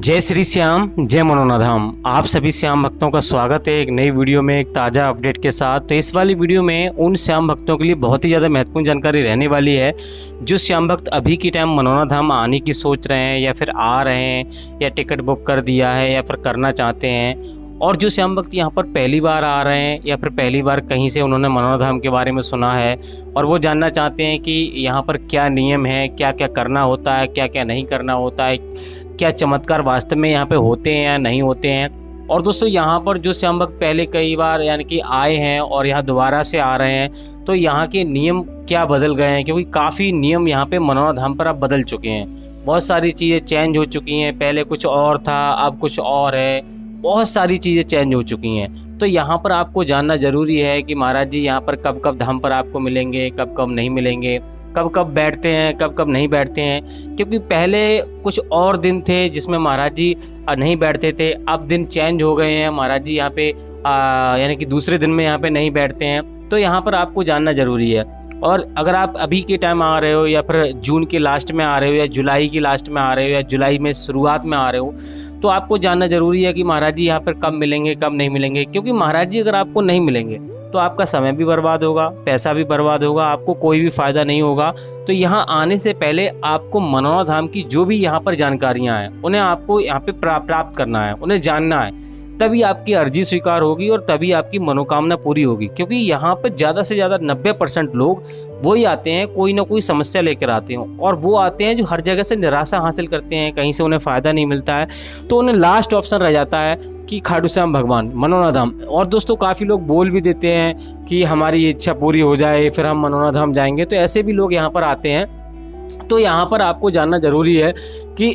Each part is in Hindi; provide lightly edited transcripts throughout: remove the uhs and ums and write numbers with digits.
जय श्री श्याम, जय मनोना धाम। आप सभी श्याम भक्तों का स्वागत है एक नई वीडियो में एक ताज़ा अपडेट के साथ। तो इस वाली वीडियो में उन श्याम भक्तों के लिए बहुत ही ज़्यादा महत्वपूर्ण जानकारी रहने वाली है जो श्याम भक्त अभी के टाइम मनोना धाम आने की सोच रहे हैं या फिर आ रहे हैं या टिकट बुक कर दिया है या फिर करना चाहते हैं, और जो श्याम भक्त यहाँ पर पहली बार आ रहे हैं या फिर पहली बार कहीं से उन्होंने मनोना धाम के बारे में सुना है और वो जानना चाहते हैं कि यहाँ पर क्या नियम है, क्या क्या करना होता है, क्या क्या नहीं करना होता है, क्या चमत्कार वास्तव में यहाँ पे होते हैं या नहीं होते हैं। और दोस्तों यहाँ पर जो श्याम भक्त पहले कई बार यानी कि आए हैं और यहाँ दोबारा से आ रहे हैं तो यहाँ के नियम क्या बदल गए हैं, क्योंकि काफ़ी नियम यहाँ पे मनोना धाम पर अब बदल चुके हैं। बहुत सारी चीज़ें चेंज हो चुकी हैं, पहले कुछ और था अब कुछ और है, बहुत सारी चीज़ें चेंज हो चुकी हैं। तो यहाँ पर आपको जानना ज़रूरी है कि महाराज जी यहाँ पर कब कब धाम पर आपको मिलेंगे, कब कब नहीं मिलेंगे, कब कब बैठते हैं, कब कब नहीं बैठते हैं। क्योंकि पहले कुछ और दिन थे जिसमें महाराज जी नहीं बैठते थे, अब दिन चेंज हो गए हैं। महाराज जी यहाँ पे यानी कि दूसरे दिन में यहाँ पे नहीं बैठते हैं। तो यहाँ पर आपको जानना ज़रूरी है। और अगर आप अभी के टाइम आ रहे हो या फिर जून के लास्ट में आ रहे हो या जुलाई की लास्ट में आ रहे हो या जुलाई में शुरुआत में आ रहे हो, तो आपको जानना ज़रूरी है कि महाराज जी यहाँ पर कब मिलेंगे कब नहीं मिलेंगे। क्योंकि महाराज जी अगर आपको नहीं मिलेंगे तो आपका समय भी बर्बाद होगा, पैसा भी बर्बाद होगा, आपको कोई भी फ़ायदा नहीं होगा। तो यहाँ आने से पहले आपको मनोना धाम की जो भी यहाँ पर जानकारियाँ हैं उन्हें आपको यहाँ पे प्राप्त करना है, उन्हें जानना है, तभी आपकी अर्जी स्वीकार होगी और तभी आपकी मनोकामना पूरी होगी। क्योंकि यहाँ पर ज़्यादा से ज़्यादा 90% लोग वही आते हैं, कोई ना कोई समस्या लेकर आते हैं, और वो आते हैं जो हर जगह से निराशा हासिल करते हैं, कहीं से उन्हें फ़ायदा नहीं मिलता है, तो उन्हें लास्ट ऑप्शन रह जाता है कि खाटू श्याम भगवान मनोना धाम। और दोस्तों काफ़ी लोग बोल भी देते हैं कि हमारी इच्छा पूरी हो जाए फिर हम मनोना धाम जाएंगे, तो ऐसे भी लोग यहाँ पर आते हैं। तो यहाँ पर आपको जानना ज़रूरी है कि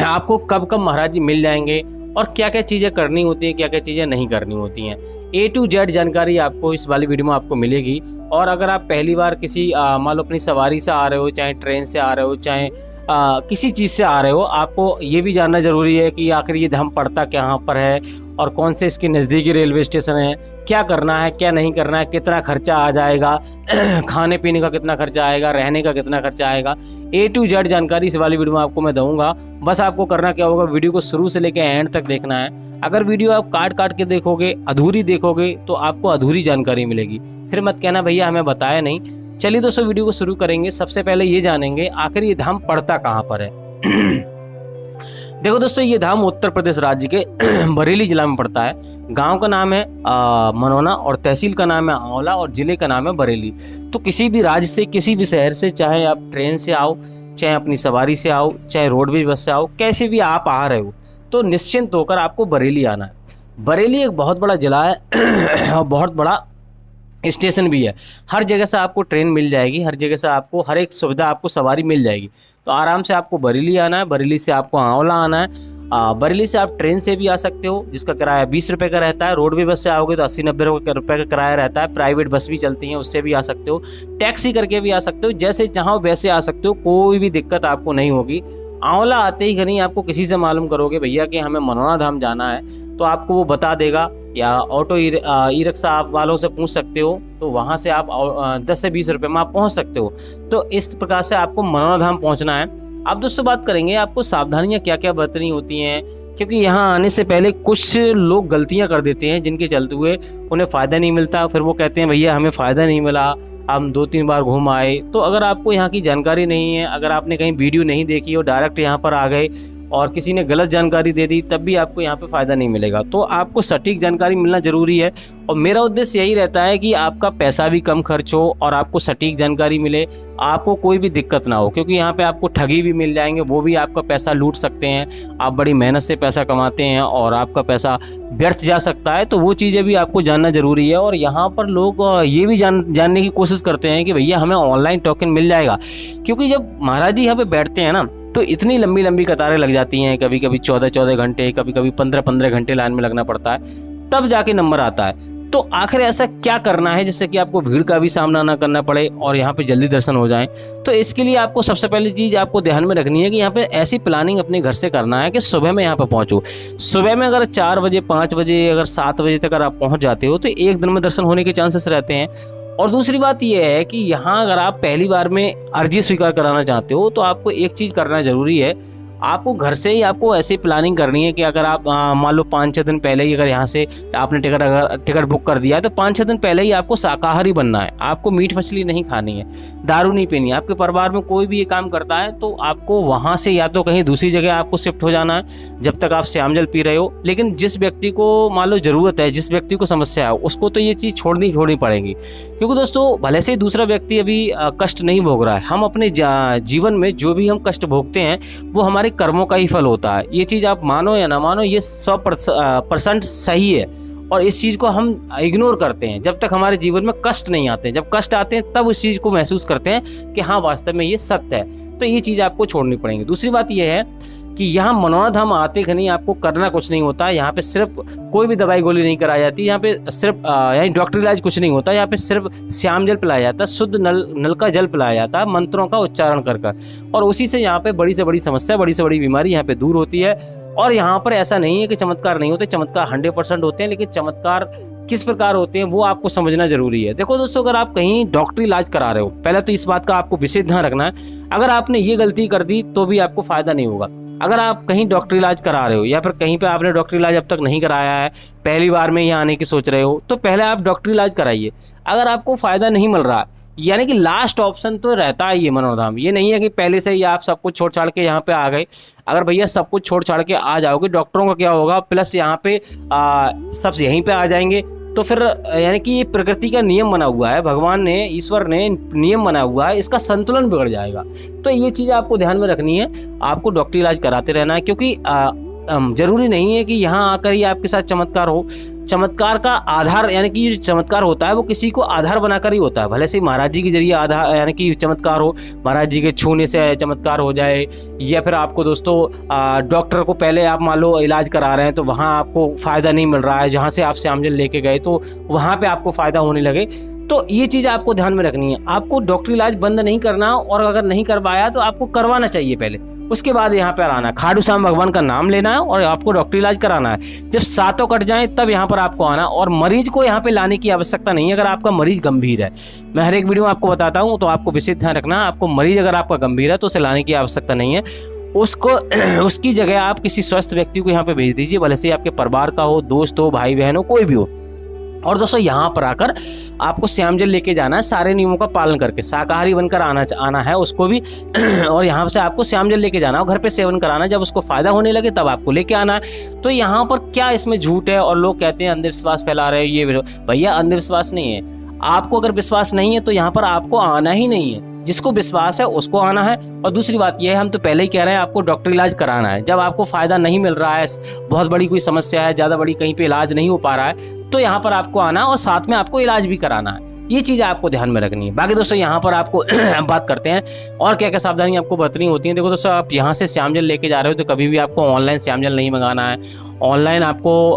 आपको कब कब महाराज जी मिल जाएंगे और क्या क्या चीज़ें करनी होती हैं, क्या क्या चीज़ें नहीं करनी होती हैं। A to Z जानकारी आपको इस वाली वीडियो में आपको मिलेगी। और अगर आप पहली बार किसी मान लो अपनी सवारी से आ रहे हो, चाहे ट्रेन से आ रहे हो, चाहे किसी चीज़ से आ रहे हो, आपको ये भी जानना ज़रूरी है कि आखिर ये धाम पड़ता कहाँ पर है और कौन से इसके नज़दीकी रेलवे स्टेशन है, क्या करना है क्या नहीं करना है, कितना खर्चा आ जाएगा खाने पीने का कितना खर्चा आएगा, रहने का कितना खर्चा आएगा। A to Z जानकारी इस वाली वीडियो में आपको मैं दूंगा। बस आपको करना क्या होगा, वीडियो को शुरू से लेकर एंड तक देखना है। अगर वीडियो आप काट के देखोगे, अधूरी देखोगे, तो आपको अधूरी जानकारी मिलेगी। फिर मत कहना भैया हमें बताया नहीं। चलिए दोस्तों वीडियो को शुरू करेंगे। सबसे पहले ये जानेंगे आखिर ये धाम पड़ता कहाँ पर है। देखो दोस्तों, ये धाम उत्तर प्रदेश राज्य के बरेली जिला में पड़ता है। गांव का नाम है मनोना और तहसील का नाम है आंवला और जिले का नाम है बरेली। तो किसी भी राज्य से, किसी भी शहर से, चाहे आप ट्रेन से आओ, चाहे अपनी सवारी से आओ, चाहे रोडवेज बस से आओ, कैसे भी आप आ रहे हो, तो निश्चिंत होकर आपको बरेली आना है। बरेली एक बहुत बड़ा जिला है और बहुत बड़ा स्टेशन भी है। हर जगह से आपको ट्रेन मिल जाएगी, हर जगह से आपको हर एक सुविधा, आपको सवारी मिल जाएगी। तो आराम से आपको बरेली आना है, बरेली से आपको आंवला आना है। बरेली से आप ट्रेन से भी आ सकते हो जिसका किराया 20 रुपये का रहता है। रोडवे बस से आओगे तो 80-90 रुपये का किराया रहता है। प्राइवेट बस भी चलती हैं, उससे भी आ सकते हो, टैक्सी करके भी आ सकते हो, जैसे चाहो वैसे आ सकते हो, कोई भी दिक्कत आपको नहीं होगी। आंवला आते ही कहीं आपको किसी से मालूम करोगे भैया कि हमें मनोना धाम जाना है, तो आपको वो बता देगा, या ऑटो ई रिक्शा वालों से पूछ सकते हो, तो वहाँ से आप 10 से 20 रुपये में आप पहुँच सकते हो। तो इस प्रकार से आपको मनोना धाम पहुँचना है। अब दोस्तों बात करेंगे आपको सावधानियाँ क्या क्या बरतनी होती हैं, क्योंकि यहाँ आने से पहले कुछ लोग गलतियाँ कर देते हैं जिनके चलते हुए उन्हें फ़ायदा नहीं मिलता। फिर वो कहते हैं भैया हमें फ़ायदा नहीं मिला, हम 2-3 बार घूम आए। तो अगर आपको यहाँ की जानकारी नहीं है, अगर आपने कहीं वीडियो नहीं देखी और डायरेक्ट यहाँ पर आ गए और किसी ने गलत जानकारी दे दी, तब भी आपको यहाँ पे फ़ायदा नहीं मिलेगा। तो आपको सटीक जानकारी मिलना ज़रूरी है। और मेरा उद्देश्य यही रहता है कि आपका पैसा भी कम खर्च हो और आपको सटीक जानकारी मिले, आपको कोई भी दिक्कत ना हो। क्योंकि यहाँ पे आपको ठगी भी मिल जाएंगे, वो भी आपका पैसा लूट सकते हैं। आप बड़ी मेहनत से पैसा कमाते हैं और आपका पैसा व्यर्थ जा सकता है, तो वो चीज़ें भी आपको जानना ज़रूरी है। और यहाँ पर लोग ये भी जानने की कोशिश करते हैं कि भैया हमें ऑनलाइन टोकन मिल जाएगा। क्योंकि जब महाराज जी यहाँ पर बैठते हैं ना, तो इतनी लंबी लंबी कतारें लग जाती हैं, कभी कभी 14-14 घंटे, कभी कभी 15-15 घंटे लाइन में लगना पड़ता है, तब जाके नंबर आता है। तो आखिर ऐसा क्या करना है जिससे कि आपको भीड़ का भी सामना ना करना पड़े और यहाँ पे जल्दी दर्शन हो जाएं। तो इसके लिए आपको सबसे पहली चीज़ आपको ध्यान में रखनी है कि यहाँ पे ऐसी प्लानिंग अपने घर से करना है कि सुबह में यहाँ पे पहुँचो। सुबह में अगर 4 बजे, 5 बजे, अगर 7 बजे तक अगर आप पहुँच जाते हो तो एक दिन में दर्शन होने के चांसेस रहते हैं। और दूसरी बात यह है कि यहाँ अगर आप पहली बार में अर्जी स्वीकार कराना चाहते हो तो आपको एक चीज़ करना ज़रूरी है, आपको घर से ही आपको ऐसी प्लानिंग करनी है कि अगर आप मान लो 5-6 दिन पहले ही अगर यहाँ से आपने टिकट बुक कर दिया है तो 5-6 दिन पहले ही आपको शाकाहारी बनना है। आपको मीट मछली नहीं खानी है, दारू नहीं पीनी है। आपके परिवार में कोई भी ये काम करता है तो आपको वहाँ से या तो कहीं दूसरी जगह आपको शिफ्ट हो जाना है जब तक आप श्यामजल पी रहे हो। लेकिन जिस व्यक्ति को मान लो ज़रूरत है, जिस व्यक्ति को समस्या है, उसको तो ये चीज़ छोड़नी पड़ेगी। क्योंकि दोस्तों भले से ही दूसरा व्यक्ति अभी कष्ट नहीं भोग रहा है, हम अपने जीवन में जो भी हम कष्ट भोगते हैं वो हमारे कर्मों का ही फल होता है। ये चीज़ आप मानो या ना मानो, ये 100% सही है। और इस चीज़ को हम इग्नोर करते हैं जब तक हमारे जीवन में कष्ट नहीं आते हैं। जब कष्ट आते हैं तब उस चीज़ को महसूस करते हैं कि हाँ वास्तव में ये सत्य है। तो ये चीज़ आपको छोड़नी पड़ेगी। दूसरी बात ये है कि यहाँ मनोरथ धाम आते ही नहीं आपको करना कुछ नहीं होता। यहाँ पे सिर्फ कोई भी दवाई गोली नहीं कराई जाती। यहाँ पे सिर्फ यानी डॉक्टर इलाज कुछ नहीं होता। यहाँ पे सिर्फ श्याम जल पिलाया जाता है, शुद्ध नल का जल पिलाया जाता है, मंत्रों का उच्चारण कर और उसी से यहाँ पे बड़ी से बड़ी समस्या, बड़ी से बड़ी बीमारी यहाँ पे दूर होती है। और यहाँ पर ऐसा नहीं है कि चमत्कार नहीं होते, चमत्कार 100% होते हैं। लेकिन चमत्कार किस प्रकार होते हैं वो आपको समझना जरूरी है। देखो दोस्तों, अगर आप कहीं डॉक्टरी इलाज करा रहे हो, पहले तो इस बात का आपको विशेष ध्यान रखना है। अगर आपने ये गलती कर दी तो भी आपको फायदा नहीं होगा। अगर आप कहीं डॉक्टरी इलाज करा रहे हो या फिर कहीं पे आपने डॉक्टरी इलाज अब तक नहीं कराया है, पहली बार में यहाँ आने की सोच रहे हो, तो पहले आप डॉक्टरी इलाज कराइए। अगर आपको फायदा नहीं मिल रहा, यानी कि लास्ट ऑप्शन तो रहता है ये मनोरथ धाम। ये नहीं है कि पहले से ही आप सब कुछ छोड़ छाड़ के यहाँ पे आ गए। अगर भैया सब कुछ छोड़ छाड़ के आ जाओगे, डॉक्टरों का क्या होगा, प्लस यहाँ पे सब यहीं पे आ जाएंगे, तो फिर यानी कि ये प्रकृति का नियम बना हुआ है, भगवान ने, ईश्वर ने नियम बना हुआ है, इसका संतुलन बिगड़ जाएगा। तो ये चीज़ आपको ध्यान में रखनी है। आपको डॉक्टरी इलाज कराते रहना है, क्योंकि जरूरी नहीं है कि यहाँ आकर ही आपके साथ चमत्कार हो। चमत्कार का आधार, यानी कि जो चमत्कार होता है वो किसी को आधार बनाकर ही होता है। भले से महाराज जी के जरिए आधार यानी कि चमत्कार हो, महाराज जी के छूने से चमत्कार हो जाए, या फिर आपको दोस्तों डॉक्टर को पहले आप मान लो इलाज करा रहे हैं तो वहाँ आपको फ़ायदा नहीं मिल रहा है, जहाँ से आप श्यामजल लेके गए तो वहाँ पे आपको फ़ायदा होने लगे। तो ये चीज़ आपको ध्यान में रखनी है। आपको डॉक्टरी इलाज बंद नहीं करना, और अगर नहीं करवाया तो आपको करवाना चाहिए पहले, उसके बाद यहाँ पर आना। खाटू श्याम भगवान का नाम लेना है और आपको डॉक्टरी इलाज कराना है। जब सातों कट जाएं तब यहाँ पर आपको आना, और मरीज को यहाँ पे लाने की आवश्यकता नहीं है अगर आपका मरीज गंभीर है। मैं हर एक वीडियो में आपको बताता हूँ, तो आपको विशेष ध्यान रखना। आपको मरीज अगर आपका गंभीर है तो उसे लाने की आवश्यकता नहीं है। उसको उसकी जगह आप किसी स्वस्थ व्यक्ति को यहाँ पे भेज दीजिए, भले से आपके परिवार का हो, दोस्त हो, भाई बहन हो, कोई भी हो। और दोस्तों यहाँ पर आकर आपको श्यामजल लेके जाना है, सारे नियमों का पालन करके। शाकाहारी बनकर आना है उसको भी और यहाँ से आपको श्यामजल लेके जाना और घर पे सेवन कराना। जब उसको फायदा होने लगे तब आपको लेके आना है। तो यहाँ पर क्या इसमें झूठ है, और लोग कहते हैं अंधविश्वास फैला रहे हैं, ये भैया अंधविश्वास नहीं है। आपको अगर विश्वास नहीं है तो यहाँ पर आपको आना ही नहीं है। जिसको विश्वास है उसको आना है। और दूसरी बात यह है, हम तो पहले ही कह रहे हैं, आपको डॉक्टर इलाज कराना है। जब आपको फायदा नहीं मिल रहा है, बहुत बड़ी कोई समस्या है, ज़्यादा बड़ी कहीं पे इलाज नहीं हो पा रहा है, तो यहाँ पर आपको आना और साथ में आपको इलाज भी कराना है। ये चीज़ आपको ध्यान में रखनी है। बाकी दोस्तों यहाँ पर आपको बात करते हैं और क्या क्या सावधानी आपको बरतनी होती है। देखो दोस्तों, आप यहाँ से श्यामजल लेके जा रहे हो तो कभी भी आपको ऑनलाइन श्यामजल नहीं मंगाना है। ऑनलाइन आपको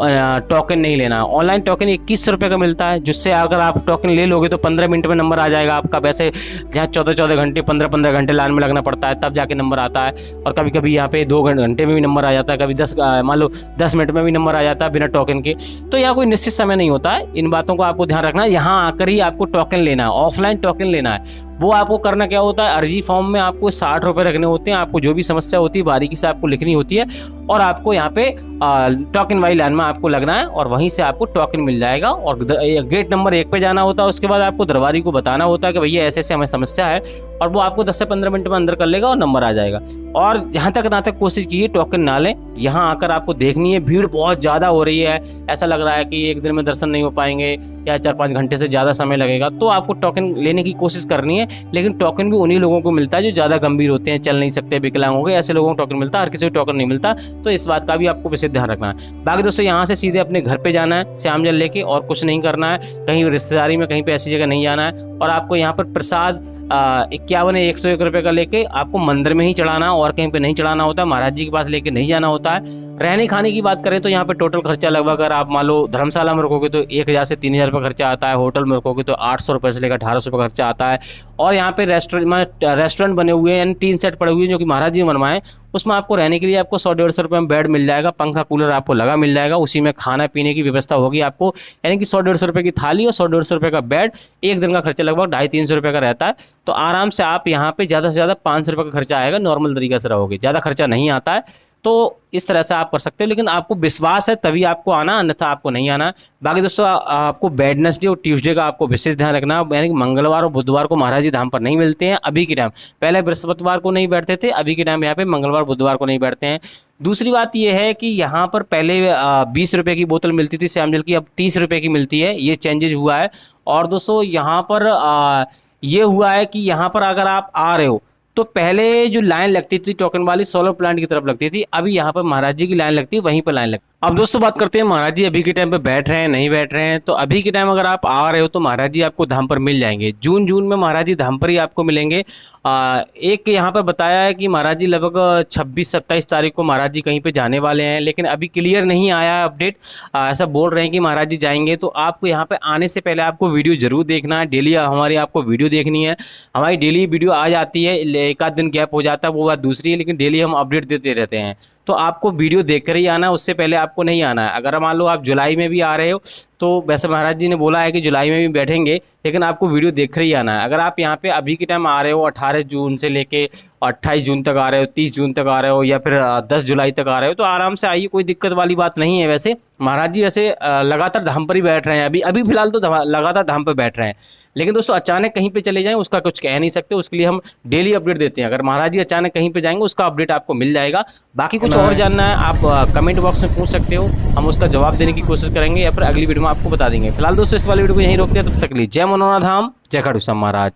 टोकन नहीं लेना। ऑनलाइन टोकन 21 रुपये का मिलता है, जिससे अगर आप टोकन ले लोगे तो 15 मिनट में नंबर आ जाएगा आपका। वैसे जहाँ 14-14 घंटे 15-15 घंटे लाइन में लगना पड़ता है तब जाके नंबर आता है। और कभी कभी यहाँ पे 2 घंटे में भी नंबर आ जाता है, कभी 10 मान लो 10 मिनट में भी नंबर आ जाता है बिना टोकन के। तो यहाँ कोई निश्चित समय नहीं होता है। इन बातों को आपको ध्यान रखना है। यहाँ आकर ही आपको टोकन लेना है, ऑफलाइन टोकन लेना है। वो आपको करना क्या होता है, अर्जी फॉर्म में आपको 60 रुपये रखने होते हैं। आपको जो भी समस्या होती है बारीकी से आपको लिखनी होती है और आपको यहाँ पे टोकन वाली लाइन में आपको लगना है और वहीं से आपको टोकन मिल जाएगा। और गेट नंबर 1 पे जाना होता है। उसके बाद आपको दरबारी को बताना होता है कि भैया ऐसे ऐसे हमें समस्या है, और वो आपको 10 से 15 मिनट में अंदर कर लेगा और नंबर आ जाएगा। और जहाँ तक कोशिश कीजिए टोकन ना लें। यहाँ आकर आपको देखनी है, भीड़ बहुत ज़्यादा हो रही है, ऐसा लग रहा है कि एक दिन में दर्शन नहीं हो पाएंगे या 4-5 घंटे से ज़्यादा समय लगेगा, तो आपको टोकन लेने की कोशिश करनी है। लेकिन टोकन भी उन्हीं लोगों को मिलता है जो ज़्यादा गंभीर होते हैं, चल नहीं सकते, विकलांग हो गए, ऐसे लोगों को टोकन मिलता है, हर किसी को टोकन नहीं मिलता। तो इस बात का भी आपको विशेष ध्यान रखना है। बाकी दोस्तों यहाँ से सीधे अपने घर पे जाना है श्यामजल लेके, और कुछ नहीं करना है। कहीं रिश्तेदारी में कहीं पे ऐसी जगह नहीं जाना है। और आपको यहाँ पर प्रसाद 51 या 101 रुपये का लेके आपको मंदिर में ही चढ़ाना, और कहीं पे नहीं चढ़ाना होता है। महाराज जी के पास लेके नहीं जाना होता है। रहने खाने की बात करें तो यहाँ पे टोटल खर्चा लगभग, अगर आप मान लो धर्मशाला में रुकोगे तो 1000 से 3000 रुपये खर्चा आता है। होटल में रुकोगे तो 800 रुपये से लेकर 1800 रुपये खर्चा आता है। और यहाँ पे रेस्टोरेंट बने हुए हैं, यानी 3 सेट पड़े हुए हैं जो कि महाराज जी ने बनवाए, उसमें आपको रहने के लिए आपको 100-150 रुपये में बेड मिल जाएगा, पंखा कूलर आपको लगा मिल जाएगा, उसी में खाना पीने की व्यवस्था होगी आपको, यानी कि 100-150 रुपये की थाली और 100-150 रुपये का बेड। एक दिन का खर्चा लगभग 250-300 रुपये का रहता है। तो आराम से आप यहाँ पे ज़्यादा से ज़्यादा 500 रुपये का खर्चा आएगा, नॉर्मल तरीके से रहोगे, ज़्यादा खर्चा नहीं आता है। तो इस तरह से आप कर सकते हो, लेकिन आपको विश्वास है तभी आपको आना, अन्यथा आपको नहीं आना। बाकी दोस्तों आपको वेडनेसडे और ट्यूसडे का आपको विशेष ध्यान रखना, यानी कि मंगलवार और बुधवार को महाराज जी धाम पर नहीं मिलते हैं अभी के टाइम। पहले बृहस्पतिवार को नहीं बैठते थे, अभी के टाइम यहाँ पे मंगलवार बुधवार को नहीं बैठते हैं। दूसरी बात यह है कि यहाँ पर पहले 20 रुपये की बोतल मिलती थी श्याम जल की, अब 30 रुपये की मिलती है, ये चेंजेज हुआ है। और दोस्तों यहाँ पर ये हुआ है कि यहाँ पर अगर आप आ रहे हो तो पहले जो लाइन लगती थी टोकन वाली सोलर प्लांट की तरफ लगती थी, अभी यहाँ पर महाराज जी की लाइन लगती है, वहीं पर लाइन लगती है। अब दोस्तों बात करते हैं महाराज जी अभी के टाइम पे बैठ रहे हैं नहीं बैठ रहे हैं। तो अभी के टाइम अगर आप आ रहे हो तो महाराज जी आपको धाम पर मिल जाएंगे, जून में महाराज जी धाम पर ही आपको मिलेंगे। एक यहाँ पर बताया है कि महाराज जी लगभग 26-27 तारीख को महाराज जी कहीं पे जाने वाले हैं, लेकिन अभी क्लियर नहीं आया है अपडेट। ऐसा बोल रहे हैं कि महाराज जी जाएंगे। तो आपको यहाँ पे आने से पहले आपको वीडियो जरूर देखना है, डेली हमारी आपको वीडियो देखनी है। हमारी डेली वीडियो आ जाती है, एक आध दिन गैप हो जाता है वो बात दूसरी है, लेकिन डेली हम अपडेट देते रहते हैं। तो आपको वीडियो देखकर ही आना है, उससे पहले आपको नहीं आना है। अगर मान लो आप जुलाई में भी आ रहे हो तो वैसे महाराज जी ने बोला है कि जुलाई में भी बैठेंगे, लेकिन आपको वीडियो देख कर ही आना है। अगर आप यहाँ पे अभी के टाइम आ रहे हो 18 जून से लेके 28 जून तक आ रहे हो, 30 जून तक आ रहे हो, या फिर 10 जुलाई तक आ रहे हो, तो आराम से आइए, कोई दिक्कत वाली बात नहीं है। वैसे महाराज जी वैसे लगातार धाम पर ही बैठ रहे हैं, अभी फिलहाल तो लगातार धाम पर बैठ रहे हैं। लेकिन दोस्तों अचानक कहीं पे चले जाएं उसका कुछ कह नहीं सकते, उसके लिए हम डेली अपडेट देते हैं। अगर महाराज जी अचानक कहीं पे जाएंगे उसका अपडेट आपको मिल जाएगा। बाकी कुछ और जानना है आप कमेंट बॉक्स में पूछ सकते हो, हम उसका जवाब देने की कोशिश करेंगे या फिर अगली वीडियो में आपको बता देंगे। फिलहाल दोस्तों इस वाली वीडियो को यहीं रोकते हैं, तब तक के लिए जय मनोनाथ धाम, जय खाटू श्याम महाराज।